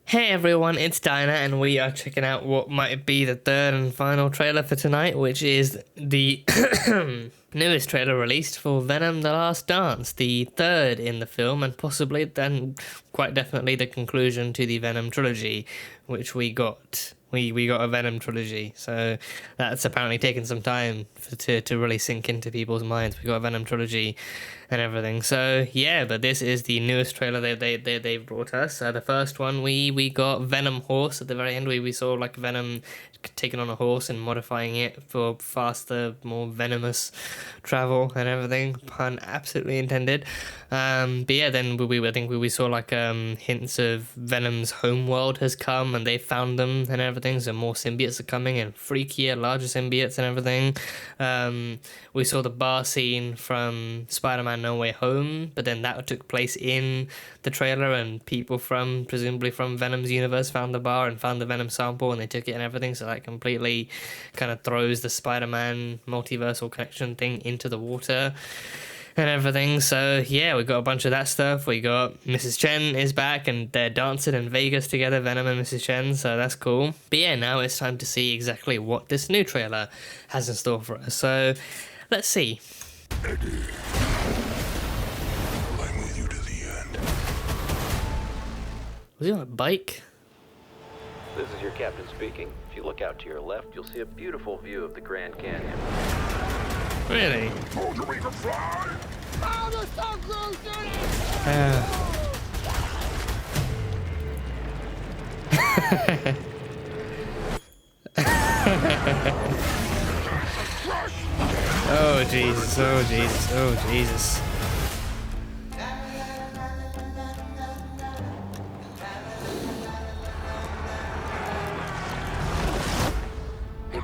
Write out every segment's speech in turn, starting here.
Hey everyone, it's Dinah, and we are checking out what might be the third and final trailer for tonight, which is the newest trailer released for Venom: The Last Dance, the third in the film, and possibly then quite definitely the conclusion to the Venom trilogy, which we got. We got a Venom trilogy, so that's apparently taken some time to really sink into people's minds. We got a Venom trilogy and everything. So yeah, but this is the newest trailer they've brought us. The first one we got Venom horse at the very end. We saw like Venom taking on a horse and modifying it for faster, more venomous travel and everything. Pun absolutely intended. But yeah, then I think we saw like hints of Venom's homeworld has come and they found them and everything. So more symbiotes are coming and freakier, larger symbiotes and everything. We saw the bar scene from Spider-Man No Way Home, but then that took place in the trailer, and people presumably from Venom's universe found the bar and found the Venom sample and they took it and everything. So that completely kind of throws the Spider-Man multiversal connection thing into the water and everything. So yeah, we got a bunch of that stuff. We got Mrs. Chen is back and they're dancing in Vegas together, Venom and Mrs. Chen, so that's cool. But yeah, now it's time to see exactly what this new trailer has in store for us. So let's see. Eddie, I'm with you to the end. Was he on a bike? This is your captain speaking. If you look out to your left, you'll see a beautiful view of the Grand Canyon. Really? Told you we could fly! Oh, the sun grows Oh Jesus, oh Jesus, oh Jesus.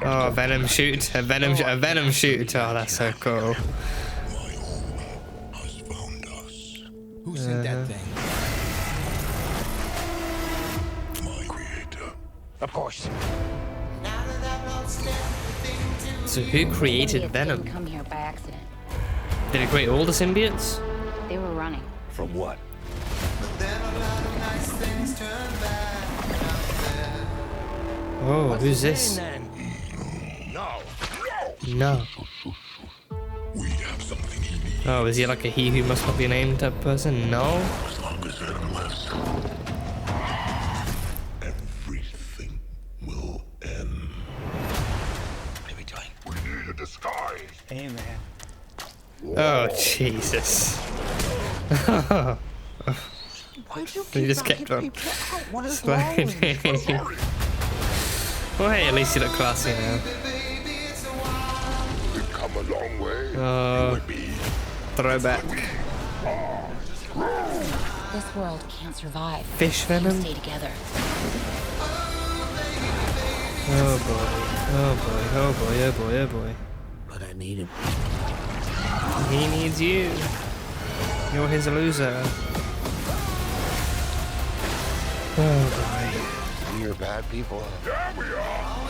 Oh, Venom shoot, a Venom shoot. Oh, that's so cool. My home has found us. Who sent that thing? My creator. Of course. So who created Venom? Didn't come here by accident. Did it create all the symbiotes? They were running. From what? Oh, who's this? No. We have something he needs. Oh, is he like a he who must not be named type person? No. As long as Venom lives, everything will end. What are we doing? We need a disguise. Hey, man. Oh, Jesus. Why'd you He just kept on What is wrong with you? sliding. Well, hey, at least you look classy now. We've come a long way. Oh, Be throwback. This world can't survive. Fish We Venom? stay together. Oh boy, oh boy, oh boy, oh boy, oh boy. But I need him. He needs you. You're his loser. Oh boy. We are bad people. There we are.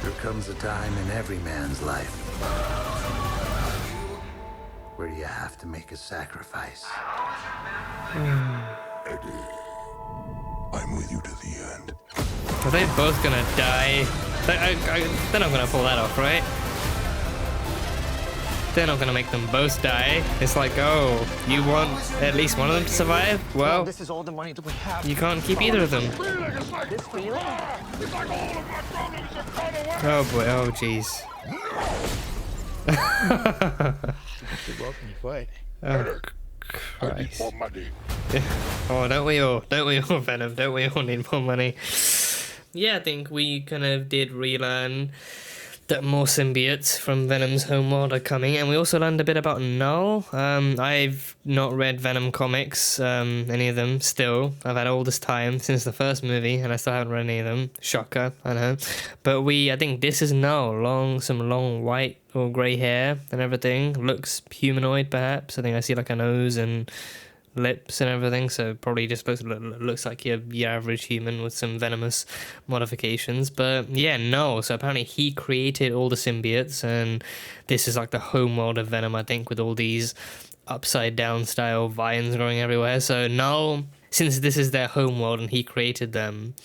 There comes a time in every man's life where you have to make a sacrifice. Eddie, I'm with you to the end. Are they both gonna die? They're not gonna pull that off, right? They're not gonna make them both die. It's like, oh, you want at least one of them to survive? Well, This is all the money that we have. you can't keep either of them. It's like, This feeling? it's like all of my problems have gone away. Oh boy, oh jeez. You're welcome to fight. Oh I need Christ. more money. Oh, don't we all? Don't we all, Venom? Don't we all need more money? Yeah, I think we kind of did relearn that more symbiotes from Venom's homeworld are coming, and we also learned a bit about Knull. I've not read Venom comics, any of them, still. I've had all this time since the first movie, and I still haven't read any of them. Shocker, I know. But I think this is Knull. Some long white or grey hair and everything. Looks humanoid, perhaps. I think I see like a nose and lips and everything, so probably just looks like your average human with some venomous modifications. But yeah, no, so apparently he created all the symbiotes, and this is like the homeworld of Venom, I think, with all these upside down style vines growing everywhere. So Knull since this is their home world and he created them,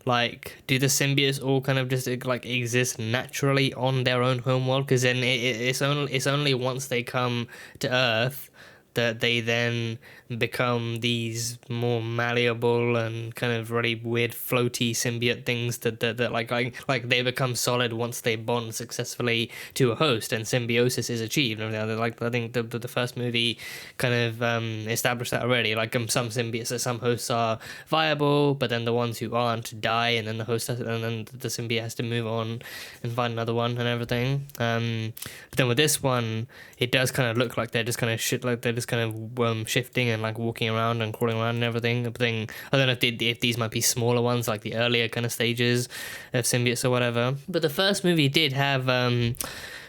like, do the symbiotes all kind of just like exist naturally on their own home world? Because then it's only once they come to Earth that they then become these more malleable and kind of really weird floaty symbiote things that like they become solid once they bond successfully to a host and symbiosis is achieved. Like, I think the first movie kind of established that already. Like, some symbiotes, some hosts are viable, but then the ones who aren't die, and then the symbiote has to move on and find another one and everything. But then with this one, it does kind of look like they're just kind of shifting and like walking around and crawling around and everything. But then I don't know if these might be smaller ones, like the earlier kind of stages of symbiotes or whatever. But the first movie did have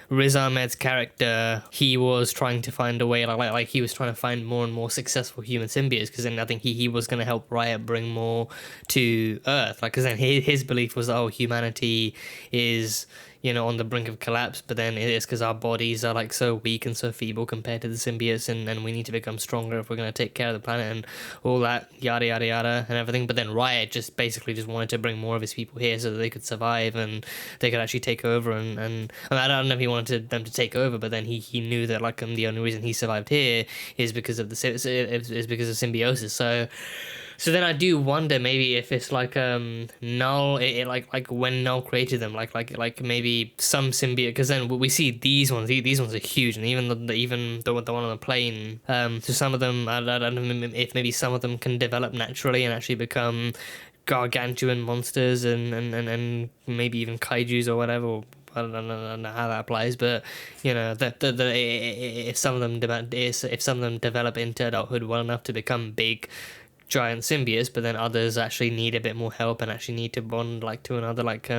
Riz Ahmed's character. He was trying to find a way, like he was trying to find more and more successful human symbiotes, because then I think he was going to help Riot bring more to Earth. Like, because then his belief was, oh, humanity is, you know, on the brink of collapse, but then it is because our bodies are like so weak and so feeble compared to the symbiotes, and we need to become stronger if we're going to take care of the planet and all that yada yada yada and everything. But then Riot just basically just wanted to bring more of his people here so that they could survive and they could actually take over, and I mean, I don't know if he wanted them to take over, but then he knew that like the only reason he survived here is because of symbiosis. So then I do wonder maybe if it's like Knull, like when Knull created them, like maybe some symbiote, because then we see these ones are huge, and even the one on the plane. So some of them, I don't know if maybe some of them can develop naturally and actually become gargantuan monsters and maybe even kaijus or whatever. Or, I don't know how that applies, but you know, if some of them develop into adulthood well enough to become big giant symbiotes, but then others actually need a bit more help and actually need to bond like to another like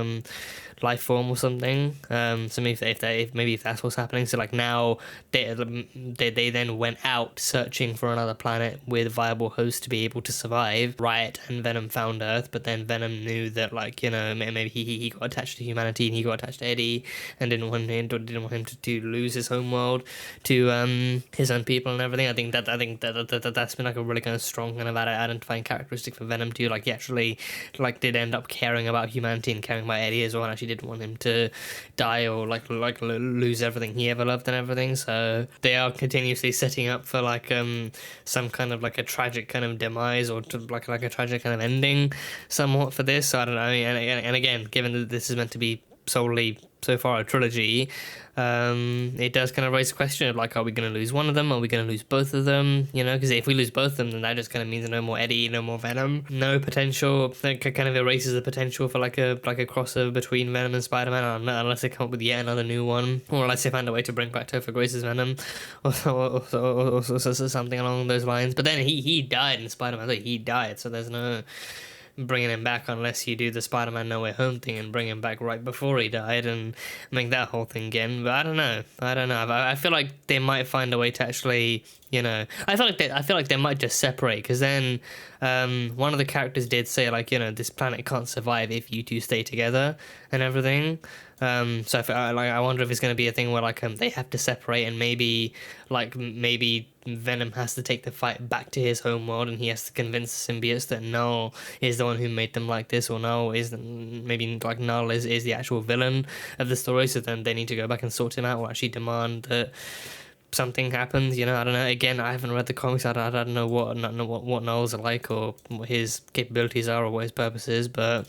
life form or something. So maybe if that's what's happening. So like now they then went out searching for another planet with viable hosts to be able to survive. Riot and Venom found Earth, but then Venom knew that, like, you know, maybe he got attached to humanity and he got attached to Eddie and didn't want him to lose his home world to his own people and everything. I think that's been like a really kind of strong kind of identifying characteristic for Venom too. Like, he actually like did end up caring about humanity and caring about Eddie as well, and actually didn't want him to die or like lose everything he ever loved and everything. So they are continuously setting up for like some kind of like a tragic kind of demise or like a tragic kind of ending somewhat for this. So I don't know. I mean, and again, given that this is meant to be solely so far a trilogy, it does kind of raise the question of like, are we going to lose one of them? Are we going to lose both of them? You know, because if we lose both of them, then that just kind of means no more Eddie, no more Venom, no potential. That kind of erases the potential for like a crossover between Venom and Spider-Man, unless they come up with yet another new one, or unless they find a way to bring back Topher Grace's Venom, or something along those lines. But then he died in Spider-Man. He died, so there's no bringing him back unless you do the Spider-Man No Way Home thing and bring him back right before he died and make that whole thing again. But I don't know. I feel like they might find a way to actually, you know, I feel like they might just separate, because then one of the characters did say, like, you know, this planet can't survive if you two stay together and everything. So I wonder if it's going to be a thing where like they have to separate, and maybe Venom has to take the fight back to his home world, and he has to convince the symbiotes that Knull is the one who made them like this, or Knull is the actual villain of the story. So then they need to go back and sort him out, or actually demand that something happens. You know, I don't know. Again, I haven't read the comics. I don't know what Knull's are like, or what his capabilities are, or what his purpose is. But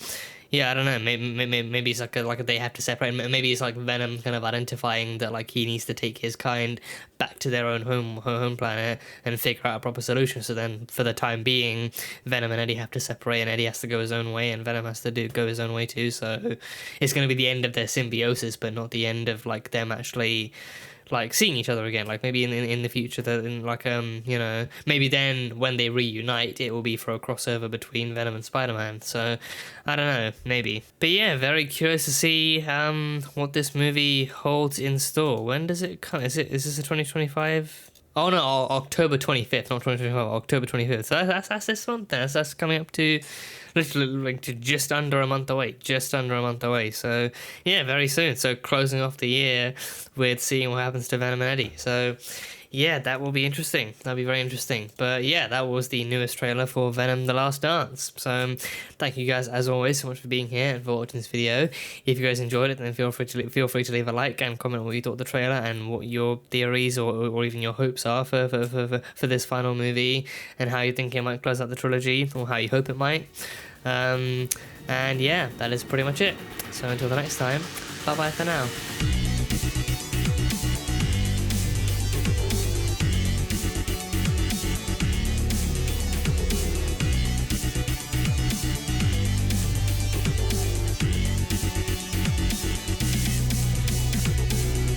yeah, I don't know. Maybe it's like they have to separate. Maybe it's like Venom kind of identifying that like he needs to take his kind back to their own home planet and figure out a proper solution. So then, for the time being, Venom and Eddie have to separate, and Eddie has to go his own way, and Venom has to go his own way too. So it's going to be the end of their symbiosis, but not the end of like them actually like seeing each other again. Like maybe in the future, that in like you know, maybe then when they reunite, it will be for a crossover between Venom and Spider-Man. So I don't know, maybe. But yeah, very curious to see what this movie holds in store. When does it come? Is this a 2025? Oh no, October 25th, not 2025, October 25th. So that's this month. That's coming up to literally like to just under a month away. So yeah, very soon. So closing off the year with seeing what happens to Venom and Eddie. So yeah, that will be interesting. That'll be very interesting. But yeah, that was the newest trailer for Venom: The Last Dance. So thank you guys as always so much for being here and for watching this video. If you guys enjoyed it, then feel free to leave a like and comment what you thought of the trailer and what your theories or even your hopes are for this final movie, and how you think it might close out the trilogy, or how you hope it might. And yeah, that is pretty much it. So until the next time, bye bye for now.